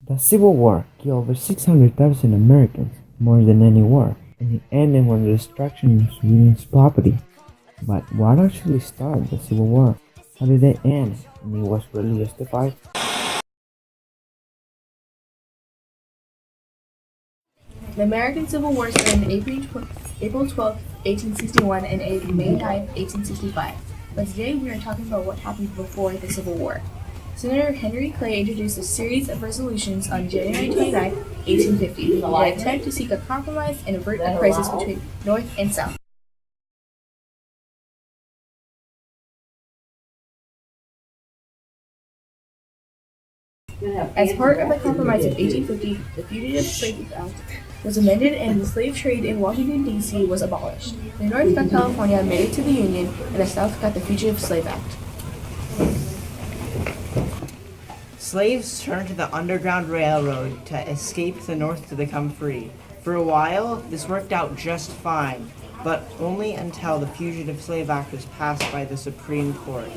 The Civil War killed over 600,000 Americans, more than any war, and it ended when the destruction of civilians' property. But what actually started the Civil War? How did it end? And it was really justified? The American Civil War started on April 12, 1861 and ended May 9, 1865. But today we are talking about what happened before the Civil War. Senator Henry Clay introduced a series of resolutions on January 29, 1850, in an attempt to seek a compromise and avert a crisis between North and South. As part of the Compromise of 1850, the Fugitive Slave Act was amended and the slave trade in Washington, D.C. was abolished. The North got California admitted to the Union, and the South got the Fugitive Slave Act. Slaves turned to the Underground Railroad to escape the North to become free. For a while, this worked out just fine, but only until the Fugitive Slave Act was passed by the Supreme Court.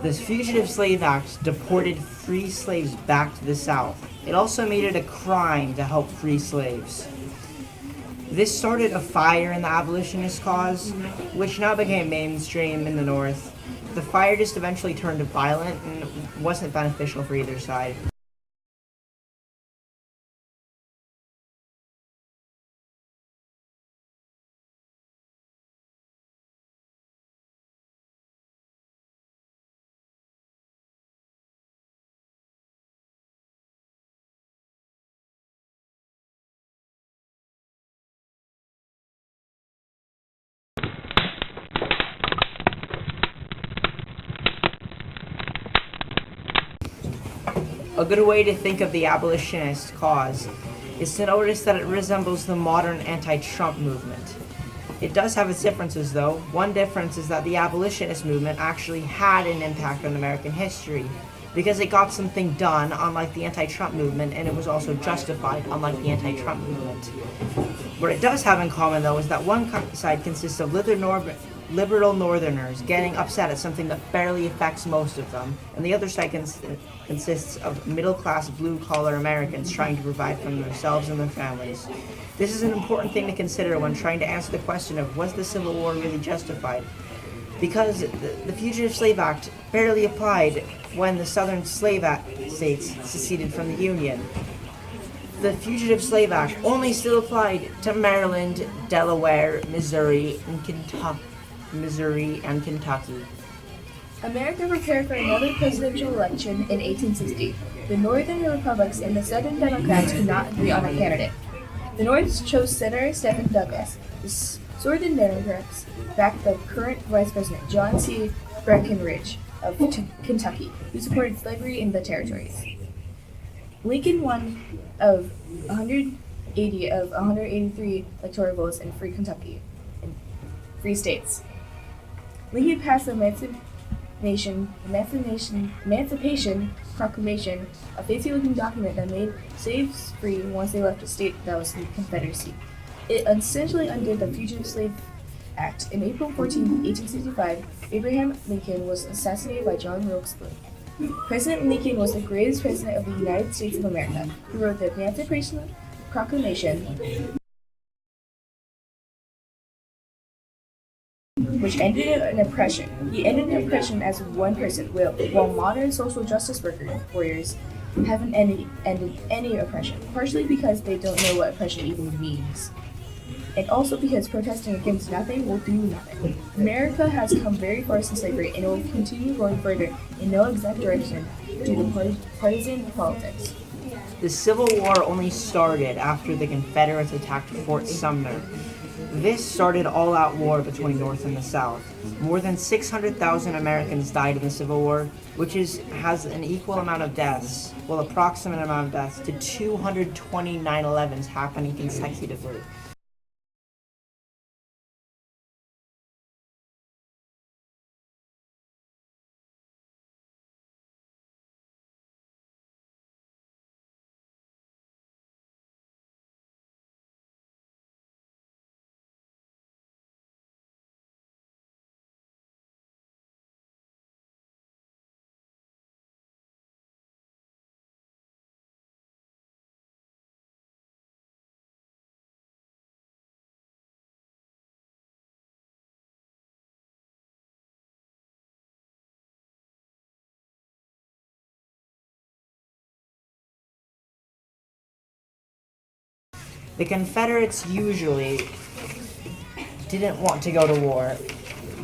This Fugitive Slave Act deported free slaves back to the South. It also made it a crime to help free slaves. This started a fire in the abolitionist cause, which now became mainstream in the North. The fire just eventually turned violent and wasn't beneficial for either side. A good way to think of the abolitionist cause is to notice that it resembles the modern anti-Trump movement. It does have its differences, though. One difference is that the abolitionist movement actually had an impact on American history because it got something done, unlike the anti-Trump movement, and it was also justified, unlike the anti-Trump movement. What it does have in common, though, is that one side consists of liberal Northerners getting upset at something that barely affects most of them, and the other side consists of middle-class, blue-collar Americans trying to provide for themselves and their families. This is an important thing to consider when trying to answer the question of was the Civil War really justified? Because the Fugitive Slave Act barely applied when the Southern slave states seceded from the Union. The Fugitive Slave Act only still applied to Maryland, Delaware, Missouri, and Kentucky. America prepared for another presidential election in 1860. The Northern Republicans and the Southern Democrats could not agree on a candidate. The North chose Senator Stephen Douglas. The Southern Democrats backed the current Vice President John C. Breckinridge of Kentucky, who supported slavery in the territories. Lincoln won of 180 of 183 electoral votes in free Kentucky, in free states. Lincoln passed the Emancipation Proclamation, a fancy-looking document that made slaves free once they left a state that was the Confederacy. It essentially undid the Fugitive Slave Act. In April 14, 1865, Abraham Lincoln was assassinated by John Wilkes Booth. President Lincoln was the greatest president of the United States of America. He wrote the Emancipation Proclamation, which ended an oppression. He ended an oppression as one person, while modern social justice warriors haven't ended any oppression, partially because they don't know what oppression even means, and also because protesting against nothing will do nothing. America has come very far since slavery, and it will continue going further in no exact direction due to partisan politics. The Civil War only started after the Confederates attacked Fort Sumner. This started all-out war between North and the South. More than 600,000 Americans died in the Civil War, which has an equal amount of deaths, approximate amount of deaths, to 220 9/11s happening consecutively. The Confederates usually didn't want to go to war,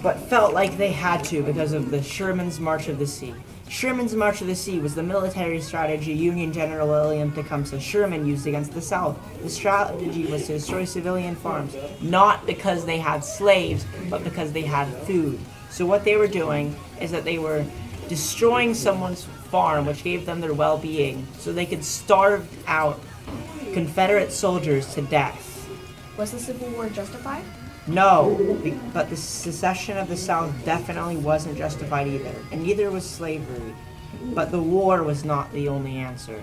but felt like they had to because of the Sherman's March of the Sea. Sherman's March of the Sea was the military strategy Union General William Tecumseh Sherman used against the South. The strategy was to destroy civilian farms, not because they had slaves, but because they had food. So what they were doing is that they were destroying someone's farm, which gave them their well-being, so they could starve out Confederate soldiers to death. Was the Civil War justified? No, but the secession of the South definitely wasn't justified either, and neither was slavery. But the war was not the only answer.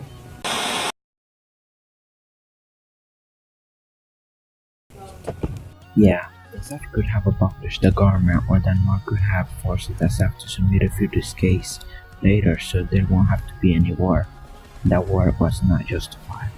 Yeah, the South could have abolished the government, or the North could have forced the South to submit to this case later so there won't have to be any war. The war was not justified.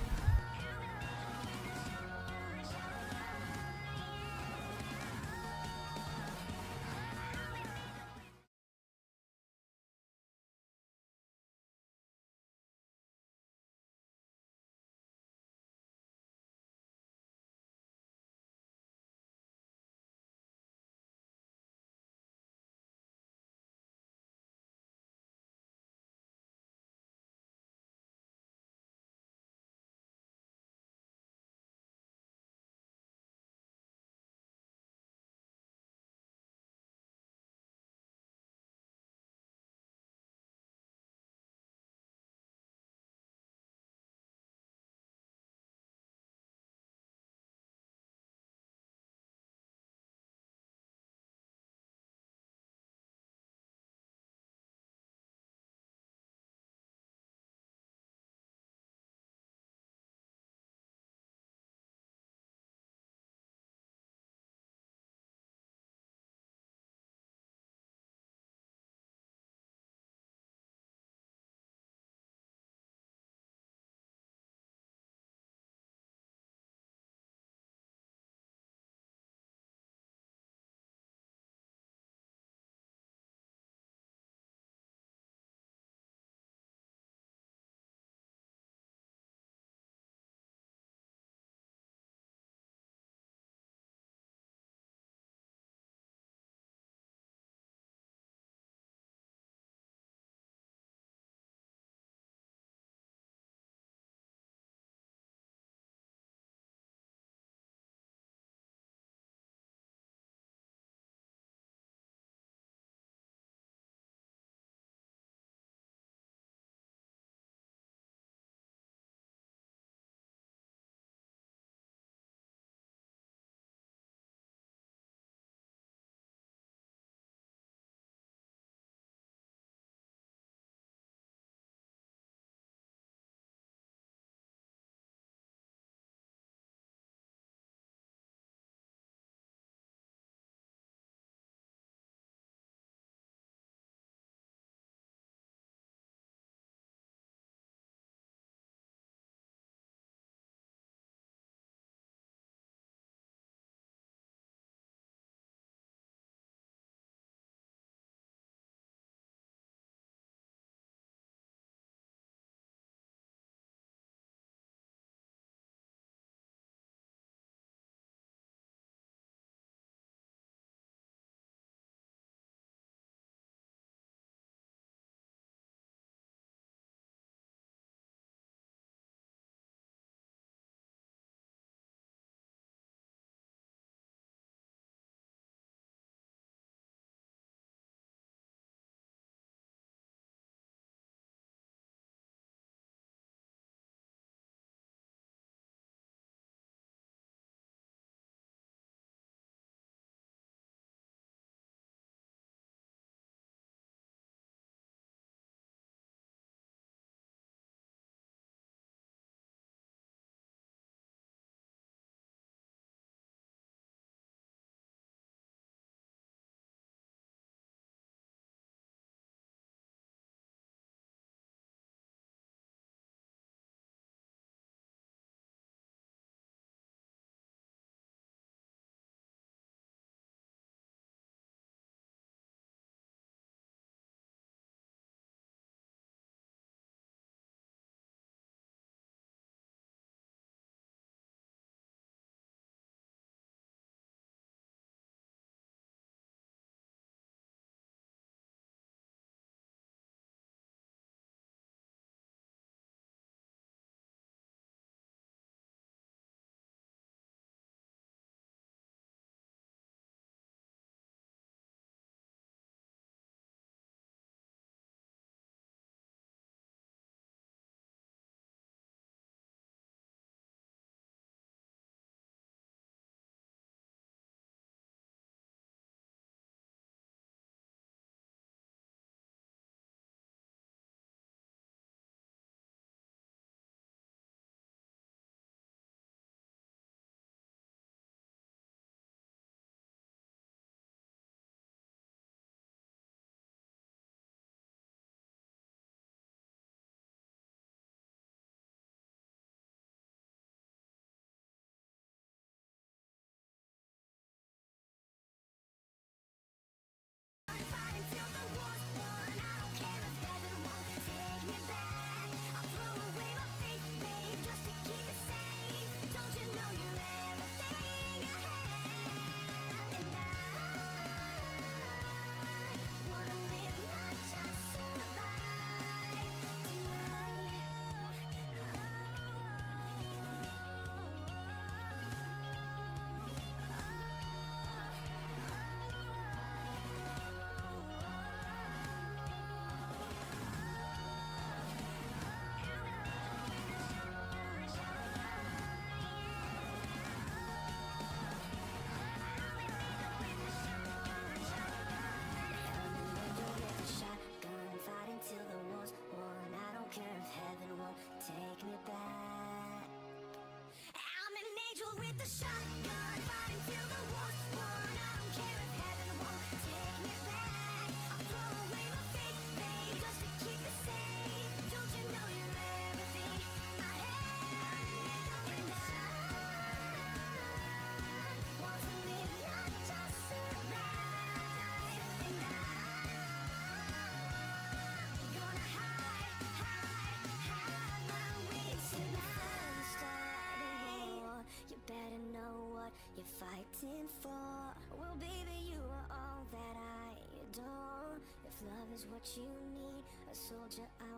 is what you need. A soldier I